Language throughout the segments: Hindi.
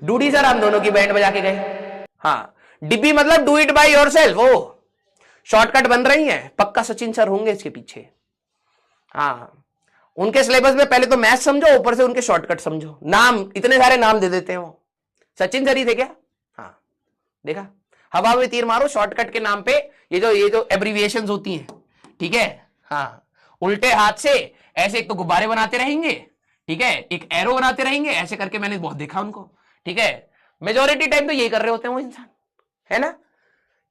डूडी सर हम दोनों की बैंड बजा के गए। हाँ, डिब्बी मतलब डू इट बाय योरसेल्फ, वो शॉर्टकट बन रही है, पक्का सचिन सर होंगे इसके पीछे। हाँ, उनके सिलेबस में पहले तो मैथ समझो, ऊपर से उनके शॉर्टकट समझो। नाम इतने सारे नाम दे देते हैं वो। सचिन सर ही थे क्या? हाँ, देखा, हवा में तीर मारो शॉर्टकट के नाम पे। ये जो एब्रीविएशंस होती हैं, ठीक है। हाँ, उल्टे हाथ से ऐसे एक तो गुब्बारे बनाते रहेंगे, ठीक है, एक एरो बनाते रहेंगे, ऐसे करके मैंने बहुत देखा उनको, ठीक है। मेजोरिटी टाइम तो यही कर रहे होते हैं वो इंसान, है ना,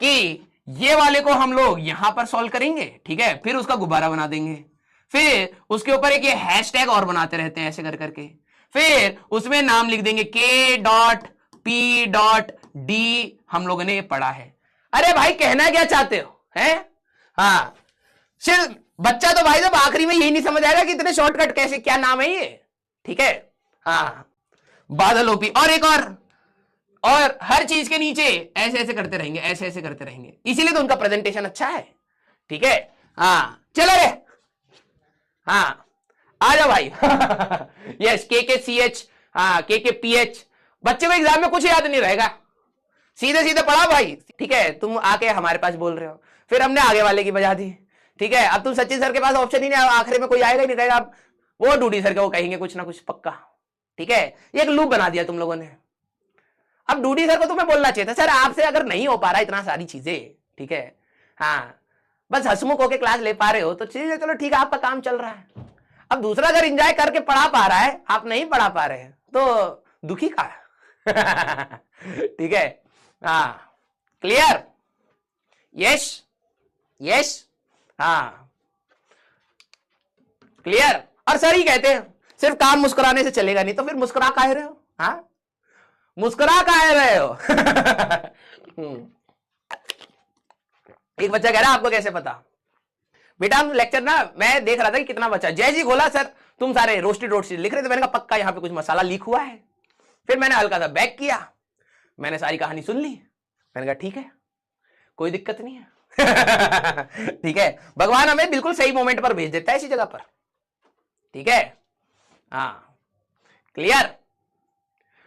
कि ये वाले को हम लोग यहां पर सॉल्व करेंगे, ठीक है, फिर उसका गुब्बारा बना देंगे, फिर उसके ऊपर एक ये हैशटैग और बनाते रहते हैं ऐसे कर करके, फिर उसमें नाम लिख देंगे K.P.D। हम लोगों ने ये पढ़ा है। अरे भाई कहना क्या चाहते हो, हैं? हाँ, सिर्फ बच्चा तो भाई जब आखिरी में यही नहीं समझ आएगा कि इतने शॉर्टकट कैसे, क्या नाम है ये, ठीक है। हाँ, बादल ओपी, और एक और हर चीज के नीचे ऐसे ऐसे करते रहेंगे, ऐसे ऐसे करते रहेंगे, इसीलिए तो उनका प्रेजेंटेशन अच्छा है, ठीक है। हाँ, चलो रे, हाँ आ जाओ भाई। यस, KKCH, हाँ KKPH। बच्चे को एग्जाम में कुछ याद नहीं रहेगा, सीधे सीधे पढ़ा भाई, ठीक है। तुम आके हमारे पास बोल रहे हो, फिर हमने आगे वाले की बजा दी, ठीक है। अब तुम सचिन सर के पास ऑप्शन ही नहीं, आखिर में कोई आएगा ही नहीं, कहेगा आप वो डूडी सर के वो कहेंगे कुछ ना कुछ पक्का, ठीक है। ये एक लूप बना दिया तुम लोगों ने। अब डूडी सर को तुम्हें बोलना चाहिए था, सर आपसे अगर नहीं हो पा रहा इतना सारी चीजें, ठीक है, हाँ, बस हंसमुख होके क्लास ले पा रहे हो तो चलिए, चलो ठीक है, आपका काम चल रहा है। अब दूसरा अगर एंजॉय करके पढ़ा पा रहा है, आप नहीं पढ़ा पा रहे हैं, तो दुखी का है। ठीक है, हाँ, क्लियर, यस यस, हाँ क्लियर। और सर ही कहते हैं सिर्फ काम मुस्कुराने से चलेगा नहीं, तो फिर मुस्कुरा काहे रहे हो? हाँ, मुस्कुरा काहे रहे हो? एक बच्चा कह रहा है आपको कैसे पता? बेटा हम लेक्चर ना मैं देख रहा था कि कितना बचा, जय जी खोला सर तुम सारे रोस्टेड लिख रहे थे, मैंने कहा पक्का यहाँ पे कुछ मसाला लीक हुआ है। फिर मैंने हल्का सा बैक किया, मैंने सारी कहानी सुन ली, मैंने कहा ठीक है कोई दिक्कत नहीं है। ठीक है, भगवान हमें बिल्कुल सही मोमेंट पर भेज देता है इसी जगह पर, ठीक है। हाँ, क्लियर,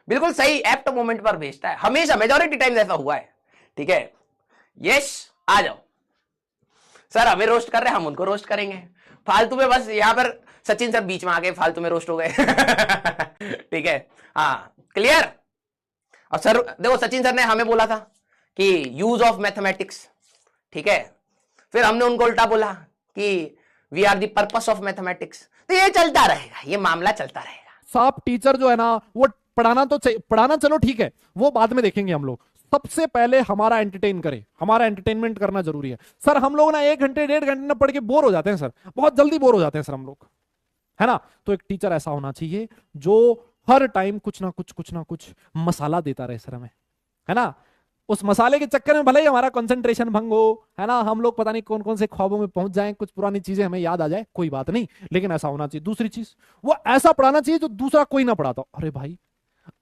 बिल्कुल सही एप्ट मोमेंट पर भेजता है हमेशा, मेजॉरिटी टाइम ऐसा हुआ है, ठीक है। यस, आ जाओ सर, हमें रोस्ट कर रहे हैं हम उनको रोस्ट करेंगे, फालतू में बस यहां पर सचिन सर बीच में आ गए, फालतू में रोस्ट हो गए। ठीक है, हाँ क्लियर। और सर देखो सचिन सर ने हमें बोला था कि यूज ऑफ मैथमेटिक्स, ठीक है, फिर हमने उनको उल्टा बोला कि we are the purpose of mathematics, तो ये चलता रहेगा, ये मामला चलता रहेगा। साफ टीचर जो है ना वो पढ़ाना तो पढ़ाना चलो ठीक है, वो बाद में देखेंगे हम लोग, सबसे पहले हमारा एंटरटेन करें, हमारा एंटरटेनमेंट करना जरूरी है। सर हम लोग ना 1 घंटे 1.5 घंटे ना पढ़ के बोर हो जाते हैं सर, बहुत जल्दी बोर हो जाते हैं सर हम लोग, है ना। तो एक टीचर ऐसा होना चाहिए जो हर टाइम कुछ ना कुछ मसाला देता रहे सर हमें, है ना। उस मसाले के चक्कर में भले ही हमारा कंसंट्रेशन भंग हो, है ना, हम लोग पता नहीं कौन कौन से ख्वाबों में पहुंच जाएं, कुछ पुरानी चीजें हमें याद आ जाए, कोई बात नहीं, लेकिन ऐसा होना चाहिए। दूसरी चीज, वो ऐसा पढ़ाना चाहिए जो दूसरा कोई ना पढ़ाता। अरे भाई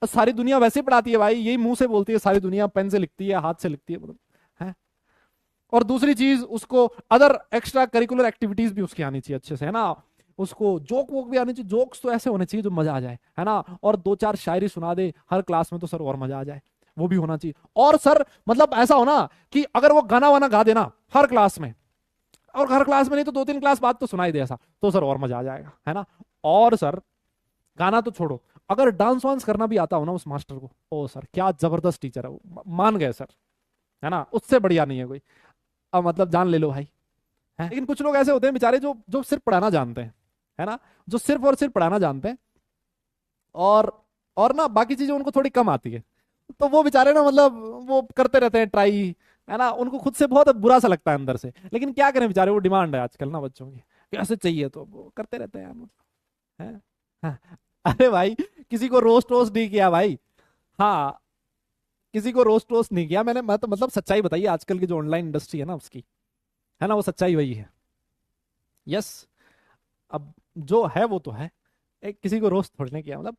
सारी दुनिया वैसे ही पढ़ाती है भाई, यही मुंह से बोलती है, सारी दुनिया पेन से लिखती है, हाथ से लिखती है, मतलब है। और दूसरी चीज, उसको अदर एक्स्ट्रा करिकुलर एक्टिविटीज भी उसकी आनी चाहिए अच्छे से, है ना। उसको जोक वोक भी आनी चाहिए, जोक्स तो ऐसे होने चाहिए जो मजा आ जाए, है ना। और 2-4 शायरी सुना दे हर क्लास में तो सर और मजा आ जाए, वो भी होना चाहिए। और सर मतलब ऐसा होना कि अगर वो गाना वाना गा देना हर क्लास में, और हर क्लास में नहीं तो 2-3 क्लास बाद तो सुनाई दे ऐसा, तो सर और मजा आ जाएगा, है ना। और सर गाना तो छोड़ो, अगर डांस वांस करना भी आता हो ना उस मास्टर को, ओ सर क्या जबरदस्त टीचर है वो, मान गए सर, है ना, उससे बढ़िया नहीं है कोई। अब मतलब जान ले लो भाई, है। लेकिन कुछ लोग ऐसे होते हैं बेचारे जो जो सिर्फ पढ़ाना जानते हैं, है ना, जो सिर्फ और सिर्फ पढ़ाना जानते हैं, और ना बाकी चीजें उनको थोड़ी कम आती है, तो वो बेचारे ना मतलब वो करते रहते हैं ट्राई, है ना, उनको खुद से बहुत बुरा सा लगता है अंदर से, लेकिन क्या करें बेचारे, वो डिमांड है आजकल ना बच्चों की, कैसे चाहिए तो वो करते रहते हैं, है? हाँ। अरे भाई किसी को रोस्ट वोस्ट नहीं किया भाई, हाँ, किसी को रोस्ट वोस्ट नहीं किया मैंने, मैं तो मतलब सच्चाई बताइए, आजकल की जो ऑनलाइन इंडस्ट्री है ना उसकी, है ना, वो सच्चाई वही है। यस, अब जो है वो तो है, एक किसी को रोस्ट थोड़ी नहीं किया, मतलब